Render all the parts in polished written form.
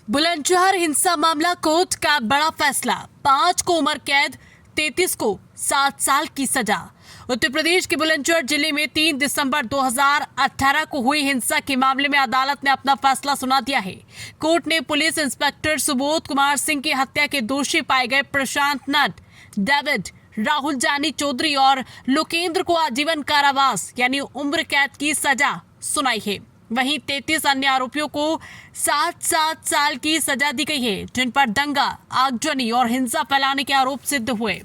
बुलंदशहर हिंसा मामला, कोर्ट का बड़ा फैसला। 5 को उम्र कैद, 33 को 7 साल की सजा। उत्तर प्रदेश के बुलंदशहर जिले में 3 दिसंबर 2018 को हुई हिंसा के मामले में अदालत ने अपना फैसला सुना दिया है। कोर्ट ने पुलिस इंस्पेक्टर सुबोध कुमार सिंह की हत्या के दोषी पाए गए प्रशांत नट, डेविड, राहुल जानी चौधरी और लोकेंद्र को आजीवन कारावास यानी उम्र कैद की सजा सुनाई है। वहीं 33 अन्य आरोपियों को 7-7 साल की सजा दी गई है, जिन पर दंगा, आगजनी और हिंसा फैलाने के आरोप सिद्ध हुए।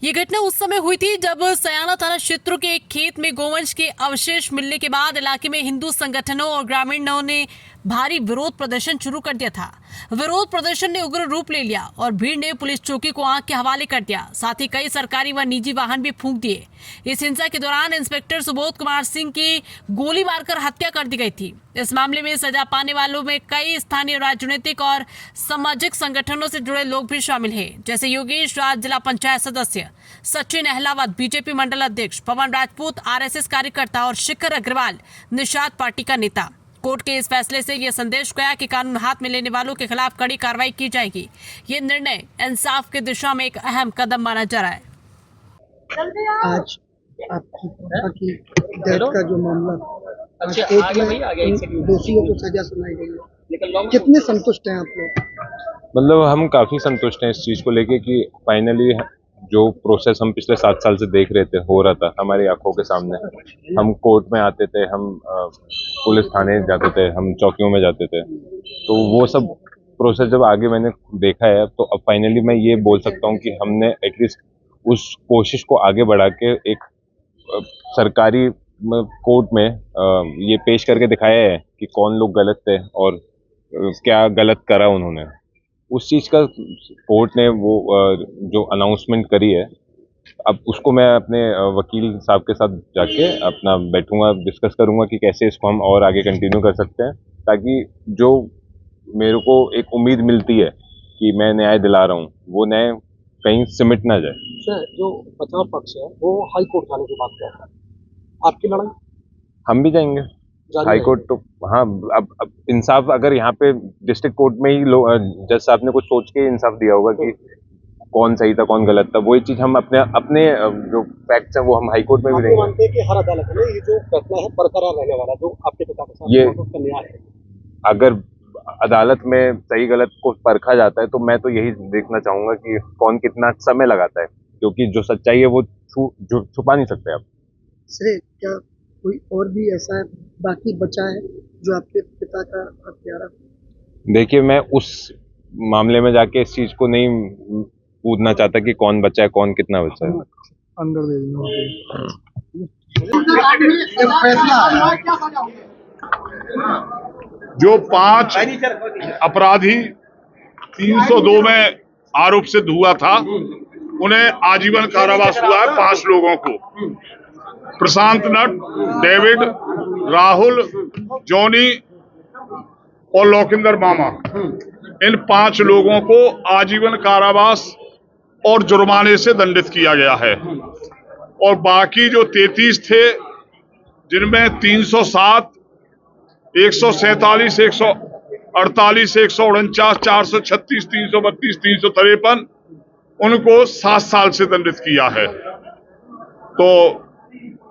ये घटना उस समय हुई थी जब सयाना थाना क्षेत्र के एक खेत में गोवंश के अवशेष मिलने के बाद इलाके में हिंदू संगठनों और ग्रामीणों ने भारी विरोध प्रदर्शन शुरू कर दिया था। विरोध प्रदर्शन ने उग्र रूप ले लिया और भीड़ ने पुलिस चौकी को आग के हवाले कर दिया। साथ ही कई सरकारी व निजी वाहन भी फूंक दिए। इस हिंसा के दौरान इंस्पेक्टर सुबोध कुमार सिंह की गोली मारकर हत्या कर दी गई थी। इस मामले में सजा पाने वालों में कई स्थानीय राजनीतिक और सामाजिक संगठनों से जुड़े लोग भी शामिल हैं, जैसे योगेश राज जिला पंचायत सदस्य, सचिन अहलावत बीजेपी मंडल अध्यक्ष, पवन राजपूत आरएसएस कार्यकर्ता और शिखर अग्रवाल निषाद पार्टी का नेता। कोर्ट के इस फैसले से यह संदेश गया कि कानून हाथ में लेने वालों के खिलाफ कड़ी कार्रवाई की जाएगी। ये निर्णय इंसाफ की दिशा में एक अहम कदम माना जा रहा है। आज आपकी पापा की डेथ का जो मामला, आज कोर्ट में दोषियों को सजा सुनाई गई है, कितने संतुष्ट हैं आप लोग? मतलब हम काफी संतुष्ट हैं इस चीज को लेके कि फाइनली जो प्रोसेस हम पिछले 7 साल से देख रहे थे हो रहा था हमारी आंखों के सामने। हम कोर्ट में आते थे, हम पुलिस थाने जाते थे, हम चौकियों में जाते थे, तो वो सब प्रोसेस जब आगे मैंने देखा है तो अब फाइनली मैं ये बोल सकता हूँ कि हमने एटलीस्ट उस कोशिश को आगे बढ़ा के एक सरकारी कोर्ट में ये पेश करके दिखाया है कि कौन लोग गलत थे और क्या गलत करा उन्होंने। उस चीज़ का कोर्ट ने वो जो अनाउंसमेंट करी है, अब उसको मैं अपने वकील साहब के साथ जाके अपना बैठूंगा, डिस्कस करूंगा कि कैसे इसको हम और आगे कंटिन्यू कर सकते हैं, ताकि जो मेरे को एक उम्मीद मिलती है कि मैं न्याय दिला रहा हूँ वो न्याय कहीं सिमट ना जाए। सर, जो बचाव पक्ष है वो हाई कोर्ट जाने की बात कर रहा है, आपकी लड़ाई? हम भी जाएंगे हाई कोर्ट। तो हाँ, अब इंसाफ अगर यहाँ पे डिस्ट्रिक्ट कोर्ट में ही जज साहब ने कुछ सोच के इंसाफ दिया होगा कि कौन सही था कौन गलत था, वही चीज हम अपने जो फैक्ट्स हैं वो हम हाई कोर्ट में भी देंगे। मानते हैं कि हर अदालत में ये जो फैसला है बरकरार रहने वाला, जो आपके पिता के साथ ये न्याय है, अगर अदालत में सही गलत को परखा जाता है तो मैं तो यही देखना चाहूंगा कि कौन कितना समय लगाता है, क्योंकि जो सच्चाई है वो छुपा नहीं सकते आप। सर, क्या कोई और भी ऐसा बाकी बचा है जो आपके पिता का प्यारा? देखिए, मैं उस मामले में जाके इस चीज को नहीं पूछना चाहता कि कौन बचा है कौन कितना बचा है। अंदर दे जो 5 अपराधी 302 में आरोप सिद्ध हुआ था, उन्हें आजीवन कारावास हुआ है। 5 लोगों को, प्रशांत नट, डेविड, राहुल, जॉनी और लोकेंद्र मामा, इन 5 लोगों को आजीवन कारावास और जुर्माने से दंडित किया गया है। और बाकी जो 33 थे, जिनमें 307, 147, 148, 149, 436, 332, 353, उनको 7 साल से दंडित किया है। तो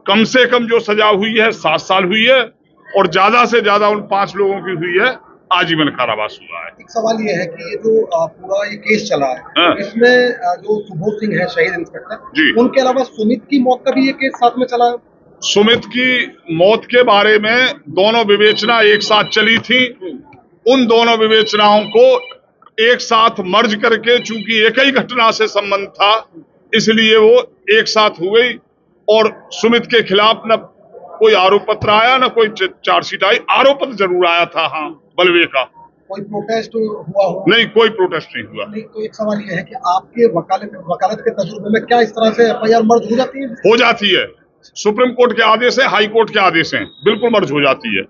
कम से कम जो सजा हुई है 7 साल हुई है और ज्यादा से ज्यादा उन 5 लोगों की हुई है आजीवन कारावास हुआ है। एक सवाल ये है कि ये जो पूरा ये केस चला है, इसमें जो सुबोध सिंह है शहीद इंस्पेक्टर, उनके अलावा सुमित की मौत का भी ये केस साथ में चला है। सुमित की मौत के बारे में दोनों विवेचना एक साथ चली थी। उन दोनों विवेचनाओं को एक साथ मर्ज करके, चूंकि एक ही घटना से संबंध था, इसलिए वो एक साथ हो गई और सुमित के खिलाफ न कोई आरोप पत्र आया न कोई चार्जशीट आई। आरोप पत्र जरूर आया था, हाँ, बलवे का। कोई प्रोटेस्ट हुआ हो? नहीं, कोई प्रोटेस्ट नहीं हुआ। नहीं, तो एक सवाल ये है कि आपके वकालत के तजुर्बे में क्या इस तरह से एफआईआर मर्ज हो जाती है? हो जाती है। सुप्रीम कोर्ट के आदेश है, हाई कोर्ट के आदेश हैं, बिल्कुल मर्ज हो जाती है।